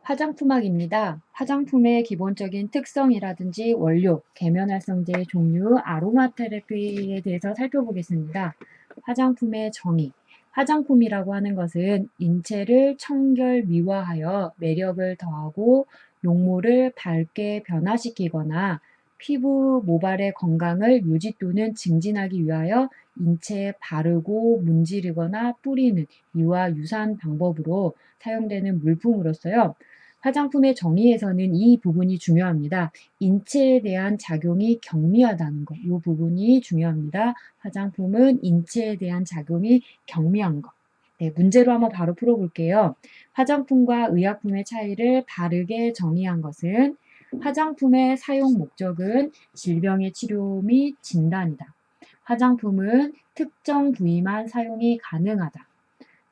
화장품학입니다. 화장품의 기본적인 특성이라든지 원료, 계면활성제의 종류, 아로마 테라피에 대해서 살펴보겠습니다. 화장품의 정의. 화장품이라고 하는 것은 인체를 청결미화하여 매력을 더하고 용모를 밝게 변화시키거나 피부 모발의 건강을 유지 또는 증진하기 위하여 인체에 바르고 문지르거나 뿌리는 이와 유사한 방법으로 사용되는 물품으로서요. 화장품의 정의에서는 이 부분이 중요합니다. 인체에 대한 작용이 경미하다는 것, 이 부분이 중요합니다. 화장품은 인체에 대한 작용이 경미한 것. 네, 문제로 한번 바로 풀어볼게요. 화장품과 의약품의 차이를 바르게 정의한 것은 화장품의 사용 목적은 질병의 치료 및 진단이다. 화장품은 특정 부위만 사용이 가능하다.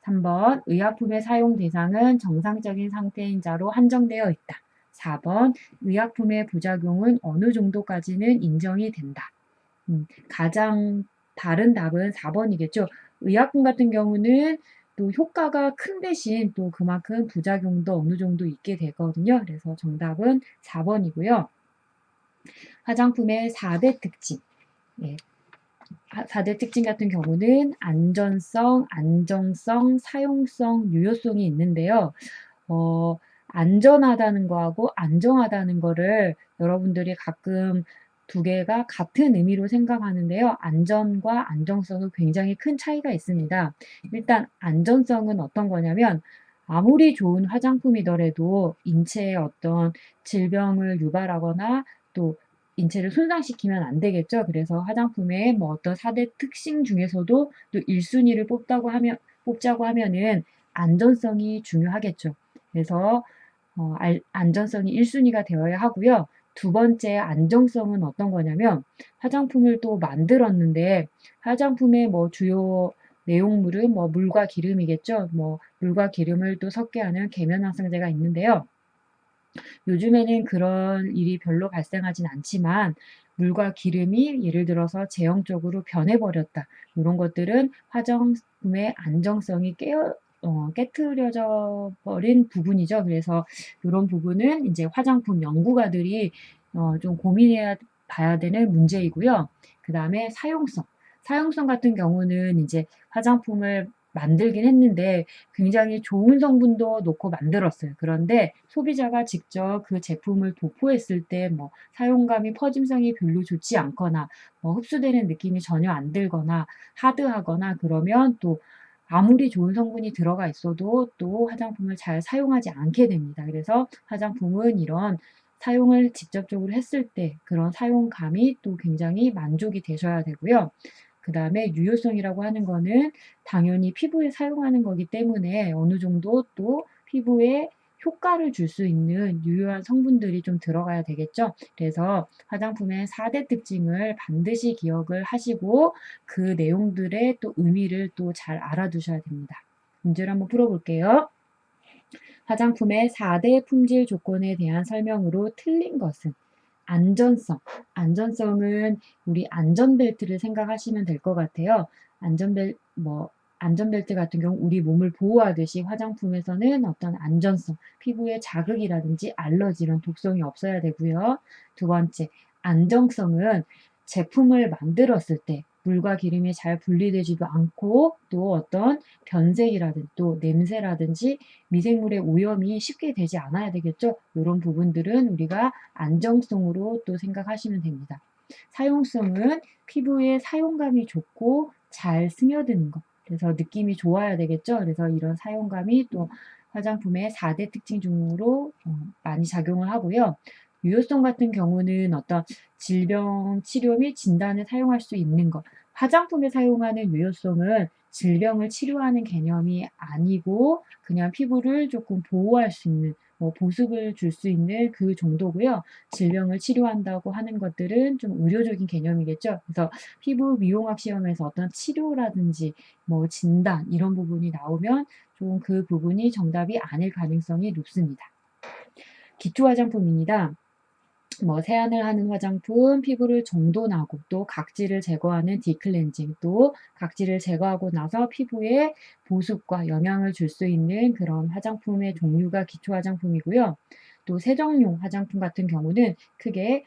3번 의약품의 사용 대상은 정상적인 상태인 자로 한정되어 있다. 4번 의약품의 부작용은 어느 정도까지는 인정이 된다. 가장 바른 답은 4번이겠죠. 의약품 같은 경우는 또 효과가 큰 대신 또 그만큼 부작용도 어느 정도 있게 되거든요. 그래서 정답은 4번이고요. 화장품의 4대 특징. 예, 4대 특징 같은 경우는 안전성, 안정성, 사용성, 유효성이 있는데요. 안전하다는 거하고 안정하다는 거를 여러분들이 가끔 두 개가 같은 의미로 생각하는데요. 안전과 안정성은 굉장히 큰 차이가 있습니다. 일단 안전성은 어떤 거냐면 아무리 좋은 화장품이더라도 인체에 어떤 질병을 유발하거나 또 인체를 손상시키면 안 되겠죠. 그래서 화장품의 뭐 어떤 4대 특징 중에서도 또 1순위를 뽑자고 하면은 안전성이 중요하겠죠. 그래서 안전성이 1순위가 되어야 하고요. 두 번째 안정성은 어떤 거냐면 화장품을 또 만들었는데 화장품의 뭐 주요 내용물은 뭐 물과 기름이겠죠. 뭐 물과 기름을 또 섞게 하는 계면활성제가 있는데요. 요즘에는 그런 일이 별로 발생하진 않지만 물과 기름이 예를 들어서 제형적으로 변해버렸다. 이런 것들은 화장품의 안정성이 깨트려져 버린 부분이죠. 그래서 이런 부분은 이제 화장품 연구가들이 좀 고민해야 봐야 되는 문제이고요. 그 다음에 사용성. 사용성 같은 경우는 이제 화장품을 만들긴 했는데 굉장히 좋은 성분도 놓고 만들었어요. 그런데 소비자가 직접 그 제품을 도포했을 때 뭐 사용감이 퍼짐성이 별로 좋지 않거나 뭐 흡수되는 느낌이 전혀 안 들거나 하드하거나 그러면 또 아무리 좋은 성분이 들어가 있어도 또 화장품을 잘 사용하지 않게 됩니다. 그래서 화장품은 이런 사용을 직접적으로 했을 때 그런 사용감이 또 굉장히 만족이 되셔야 되고요. 그 다음에 유효성이라고 하는 거는 당연히 피부에 사용하는 거기 때문에 어느 정도 또 피부에 효과를 줄 수 있는 유효한 성분들이 좀 들어가야 되겠죠. 그래서 화장품의 4대 특징을 반드시 기억을 하시고 그 내용들의 또 의미를 또 잘 알아두셔야 됩니다. 문제를 한번 풀어볼게요. 화장품의 4대 품질 조건에 대한 설명으로 틀린 것은 안전성. 안전성은 우리 안전벨트를 생각하시면 될 것 같아요. 안전벨트 같은 경우 우리 몸을 보호하듯이 화장품에서는 어떤 안전성, 피부에 자극이라든지 알러지 이런 독성이 없어야 되고요. 두 번째, 안정성은 제품을 만들었을 때 물과 기름이 잘 분리되지도 않고 또 어떤 변색이라든지 또 냄새라든지 미생물의 오염이 쉽게 되지 않아야 되겠죠. 이런 부분들은 우리가 안정성으로 또 생각하시면 됩니다. 사용성은 피부에 사용감이 좋고 잘 스며드는 것. 그래서 느낌이 좋아야 되겠죠. 그래서 이런 사용감이 또 화장품의 4대 특징 중으로 많이 작용을 하고요. 유효성 같은 경우는 어떤 질병 치료 및 진단에 사용할 수 있는 것. 화장품에 사용하는 유효성은 질병을 치료하는 개념이 아니고 그냥 피부를 조금 보호할 수 있는 뭐 보습을 줄 수 있는 그 정도고요. 질병을 치료한다고 하는 것들은 좀 의료적인 개념이겠죠. 그래서 피부 미용학 시험에서 어떤 치료라든지 뭐 진단 이런 부분이 나오면 좀 그 부분이 정답이 아닐 가능성이 높습니다. 기초 화장품입니다. 뭐 세안을 하는 화장품, 피부를 정돈하고 또 각질을 제거하는 디클렌징, 또 각질을 제거하고 나서 피부에 보습과 영양을 줄 수 있는 그런 화장품의 종류가 기초 화장품이고요. 또 세정용 화장품 같은 경우는 크게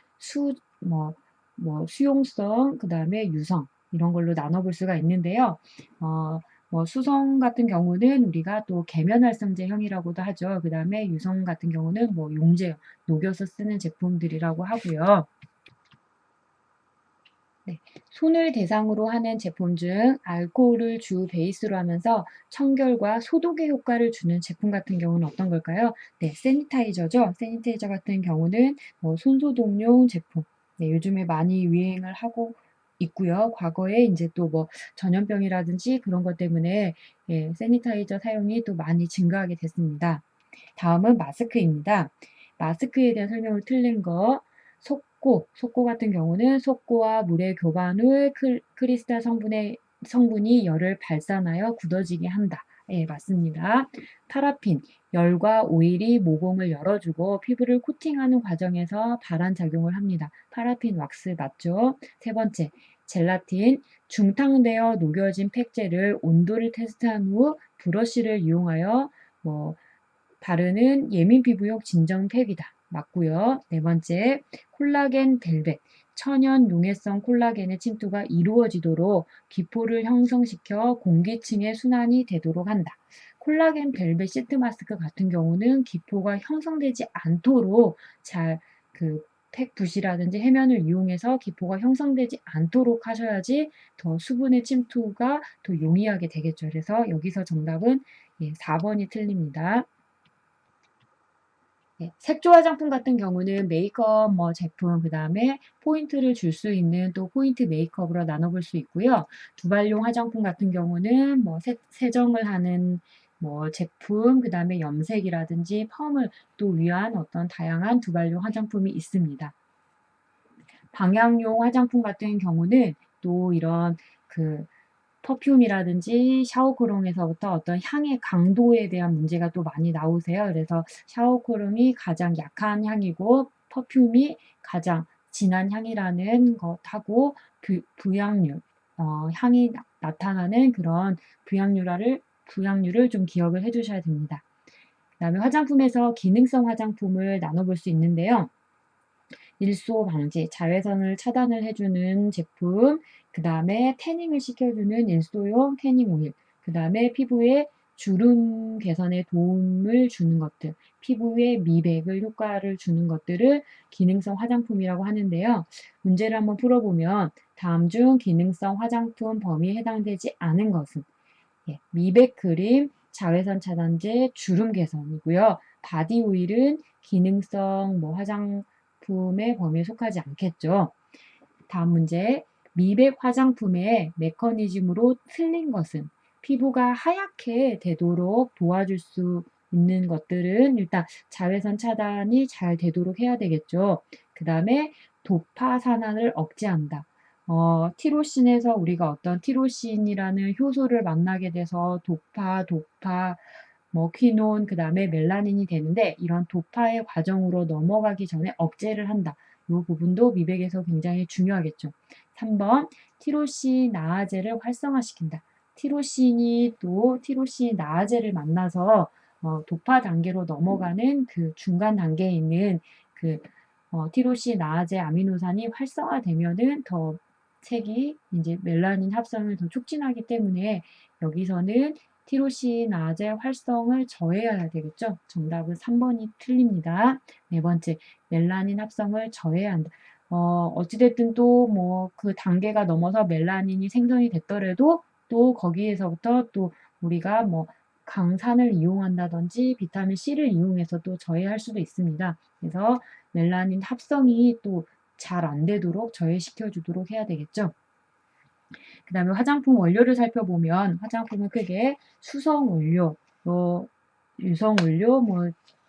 수용성, 그 다음에 유성 이런 걸로 나눠볼 수가 있는데요. 뭐 수성 같은 경우는 우리가 또 계면활성제형이라고도 하죠. 그 다음에 유성 같은 경우는 뭐 용제형, 녹여서 쓰는 제품들이라고 하고요. 네, 손을 대상으로 하는 제품 중 알코올을 주 베이스로 하면서 청결과 소독의 효과를 주는 제품 같은 경우는 어떤 걸까요? 네, 세니타이저죠. 세니타이저 같은 경우는 뭐 손소독용 제품. 네, 요즘에 많이 유행을 하고 있고요. 과거에 이제 또 뭐 전염병이라든지 그런 것 때문에 예, 세니타이저 사용이 또 많이 증가하게 됐습니다. 다음은 마스크입니다. 마스크에 대한 설명을 틀린 거, 속고 같은 경우는 속고와 물의 교반 후 크리스탈 성분이 열을 발산하여 굳어지게 한다. 예, 맞습니다. 파라핀, 열과 오일이 모공을 열어주고 피부를 코팅하는 과정에서 발한 작용을 합니다. 파라핀 왁스 맞죠? 세 번째, 젤라틴, 중탕되어 녹여진 팩젤을 온도를 테스트한 후 브러쉬를 이용하여 뭐 바르는 예민 피부용 진정 팩이다. 맞고요. 네 번째, 콜라겐 벨벳. 천연 용해성 콜라겐의 침투가 이루어지도록 기포를 형성시켜 공기층의 순환이 되도록 한다. 콜라겐 벨벳 시트 마스크 같은 경우는 기포가 형성되지 않도록 잘 팩 붓이라든지 해면을 이용해서 기포가 형성되지 않도록 하셔야지 더 수분의 침투가 더 용이하게 되겠죠. 그래서 여기서 정답은 4번이 틀립니다. 네, 색조 화장품 같은 경우는 메이크업 뭐 제품, 그 다음에 포인트를 줄 수 있는 또 포인트 메이크업으로 나눠볼 수 있고요. 두발용 화장품 같은 경우는 뭐 세정을 하는 뭐 제품, 그 다음에 염색이라든지 펌을 또 위한 어떤 다양한 두발용 화장품이 있습니다. 방향용 화장품 같은 경우는 또 이런 퍼퓸이라든지 샤워크롱에서부터 어떤 향의 강도에 대한 문제가 또 많이 나오세요. 그래서 샤워크롱이 가장 약한 향이고 퍼퓸이 가장 진한 향이라는 것하고 부양률, 향이 나타나는 그런 부양률을 좀 기억을 해주셔야 됩니다. 그 다음에 화장품에서 기능성 화장품을 나눠볼 수 있는데요. 일소 방지, 자외선을 차단을 해주는 제품, 그 다음에 태닝을 시켜주는 일소용 태닝 오일, 그 다음에 피부에 주름 개선에 도움을 주는 것들, 피부에 미백을 효과를 주는 것들을 기능성 화장품이라고 하는데요. 문제를 한번 풀어보면 다음 중 기능성 화장품 범위에 해당되지 않은 것은 미백 크림, 자외선 차단제, 주름 개선이고요. 바디 오일은 기능성 화장품의 범위에 속하지 않겠죠. 다음 문제. 미백 화장품의 메커니즘으로 틀린 것은 피부가 하얗게 되도록 도와줄 수 있는 것들은 일단 자외선 차단이 잘 되도록 해야 되겠죠. 그 다음에 도파 산화를 억제한다. 티로신에서 우리가 어떤 티로신이라는 효소를 만나게 돼서 도파, 뭐 퀴논, 그 다음에 멜라닌이 되는데 이런 도파의 과정으로 넘어가기 전에 억제를 한다. 이 부분도 미백에서 굉장히 중요하겠죠. 3번, 티로신 나아제를 활성화시킨다. 티로신이 또 티로신 나아제를 만나서 도파 단계로 넘어가는 그 중간 단계에 있는 티로신 나아제 아미노산이 활성화되면은 더 색이 이제 멜라닌 합성을 더 촉진하기 때문에 여기서는 티로신 나아제 활성을 저해해야 되겠죠. 정답은 3번이 틀립니다. 네 번째, 멜라닌 합성을 저해야 한다. 어찌됐든 또 뭐 그 단계가 넘어서 멜라닌이 생성이 됐더라도 또 거기에서부터 또 우리가 뭐 강산을 이용한다든지 비타민 C를 이용해서 또 저해할 수도 있습니다. 그래서 멜라닌 합성이 또 잘 안 되도록 저해시켜 주도록 해야 되겠죠. 그 다음에 화장품 원료를 살펴보면 화장품은 크게 수성 원료, 유성 원료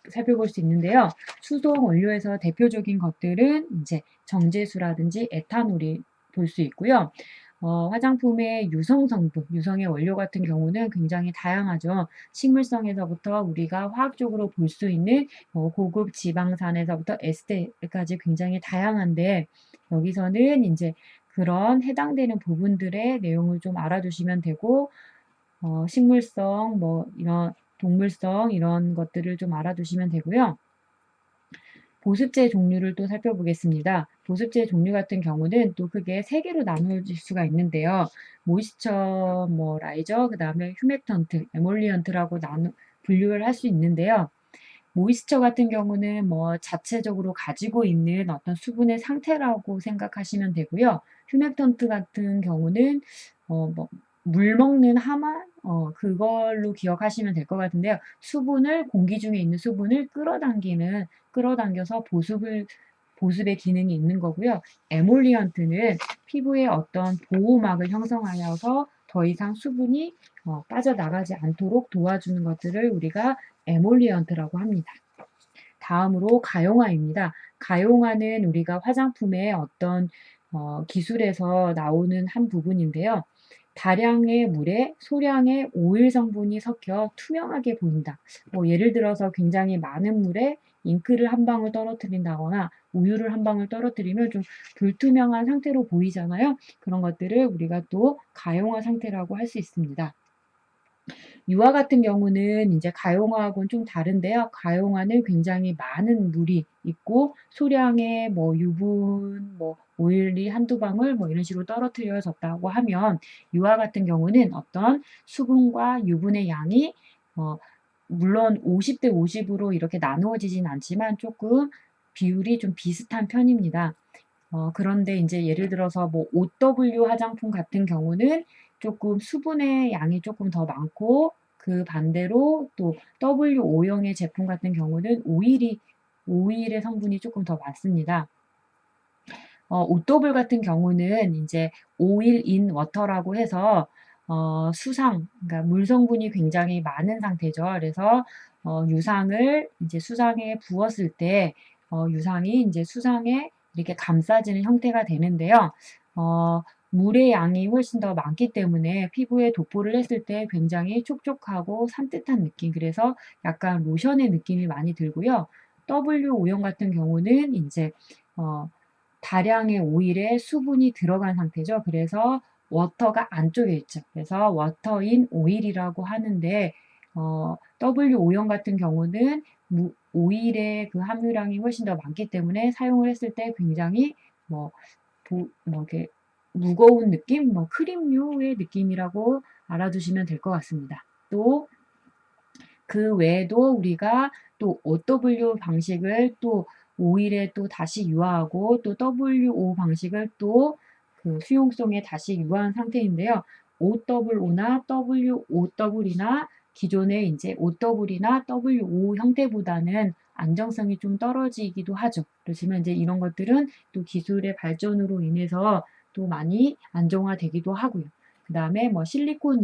살펴볼 수 있는데요. 수성 원료에서 대표적인 것들은 이제 정제수라든지 에탄올이 볼 수 있고요. 화장품의 유성 성분, 유성의 원료 같은 경우는 굉장히 다양하죠. 식물성에서부터 우리가 화학적으로 볼 수 있는 고급 지방산에서부터 에스테까지 굉장히 다양한데, 여기서는 이제 그런 해당되는 부분들의 내용을 좀 알아두시면 되고, 식물성, 뭐 이런 동물성 이런 것들을 좀 알아두시면 되고요. 보습제 종류를 또 살펴보겠습니다. 보습제 종류 같은 경우는 또 크게 세 개로 나누어질 수가 있는데요. 모이스처 라이저, 그 다음에 휴맥턴트, 에몰리언트라고 분류를 할 수 있는데요. 모이스처 같은 경우는 자체적으로 가지고 있는 어떤 수분의 상태라고 생각하시면 되고요. 휴맥턴트 같은 경우는 물 먹는 하마 그걸로 기억하시면 될 것 같은데요. 공기 중에 있는 수분을 끌어당겨서 보습의 기능이 있는 거고요. 에몰리언트는 피부에 어떤 보호막을 형성하여서 더 이상 수분이 빠져나가지 않도록 도와주는 것들을 우리가 에몰리언트라고 합니다. 다음으로 가용화입니다. 가용화는 우리가 화장품의 어떤 기술에서 나오는 한 부분인데요. 다량의 물에 소량의 오일 성분이 섞여 투명하게 보인다. 예를 들어서 굉장히 많은 물에 잉크를 한 방울 떨어뜨린다거나 우유를 한 방울 떨어뜨리면 좀 불투명한 상태로 보이잖아요. 그런 것들을 우리가 또 가용화 상태라고 할 수 있습니다. 유화 같은 경우는 이제 가용화하고는 좀 다른데요. 가용화는 굉장히 많은 물이 있고 소량의 유분, 오일이 한두 방울 이런 식으로 떨어뜨려졌다고 하면, 유화 같은 경우는 어떤 수분과 유분의 양이 물론 50대 50으로 이렇게 나누어지진 않지만 조금 비율이 좀 비슷한 편입니다. 그런데 이제 예를 들어서 OW 화장품 같은 경우는 조금 수분의 양이 조금 더 많고, 그 반대로 또 WO형의 제품 같은 경우는 오일의 성분이 조금 더 많습니다. OW 같은 경우는 이제 오일 인 워터라고 해서 그러니까 물 성분이 굉장히 많은 상태죠. 그래서 유상을 이제 수상에 부었을 때 유상이 이제 수상에 이렇게 감싸지는 형태가 되는데요. 물의 양이 훨씬 더 많기 때문에 피부에 도포를 했을 때 굉장히 촉촉하고 산뜻한 느낌, 그래서 약간 로션의 느낌이 많이 들고요. W오형 같은 경우는 이제 다량의 오일에 수분이 들어간 상태죠. 그래서 워터가 안쪽에 있죠. 그래서 워터인 오일이라고 하는데, W오형 같은 경우는 오일의 그 함유량이 훨씬 더 많기 때문에 사용을 했을 때 굉장히 이렇게 무거운 느낌, 크림류의 느낌이라고 알아두시면 될 것 같습니다. 또 그 외에도 우리가 또 OW 방식을 또 오일에 또 다시 유화하고, 또 WO 방식을 또 그 수용성에 다시 유화한 상태인데요. OWO나 WOW이나 기존의 이제 OW나 WO 형태보다는 안정성이 좀 떨어지기도 하죠. 그렇지만 이제 이런 것들은 또 기술의 발전으로 인해서 또 많이 안정화되기도 하고요. 그 다음에 실리콘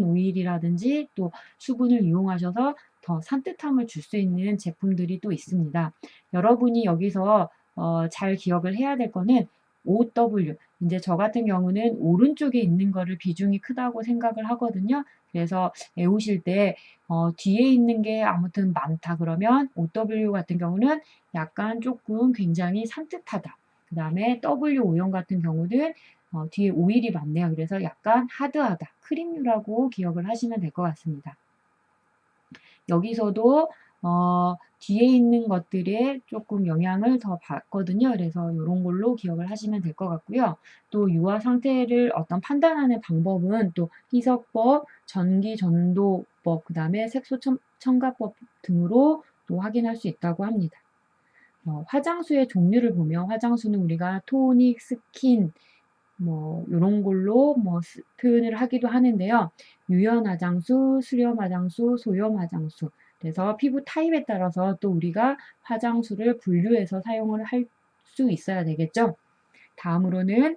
오일이라든지 또 수분을 이용하셔서 더 산뜻함을 줄 수 있는 제품들이 또 있습니다. 여러분이 여기서 잘 기억을 해야 될 거는 OW. 이제 저 같은 경우는 오른쪽에 있는 거를 비중이 크다고 생각을 하거든요. 그래서 외우실 때 뒤에 있는 게 아무튼 많다 그러면 OW 같은 경우는 약간 조금 굉장히 산뜻하다. 그 다음에 WO형 같은 경우는 뒤에 오일이 많네요. 그래서 약간 하드하다. 크림류라고 기억을 하시면 될 것 같습니다. 여기서도 뒤에 있는 것들에 조금 영향을 더 받거든요. 그래서 이런 걸로 기억을 하시면 될 것 같고요. 또 유화 상태를 어떤 판단하는 방법은 또 희석법, 전기전도법, 그 다음에 색소 첨가법 등으로 또 확인할 수 있다고 합니다. 화장수의 종류를 보면 화장수는 우리가 토닉, 스킨, 요런 걸로 표현을 하기도 하는데요. 유연 화장수, 수렴 화장수, 소염 화장수. 그래서 피부 타입에 따라서 또 우리가 화장수를 분류해서 사용을 할 수 있어야 되겠죠. 다음으로는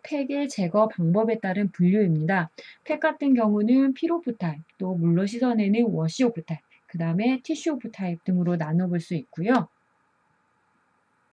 팩의 제거 방법에 따른 분류입니다. 팩 같은 경우는 필오프 타입, 또 물로 씻어내는 워시오프 타입, 그 다음에 티슈오프 타입 등으로 나눠볼 수 있고요.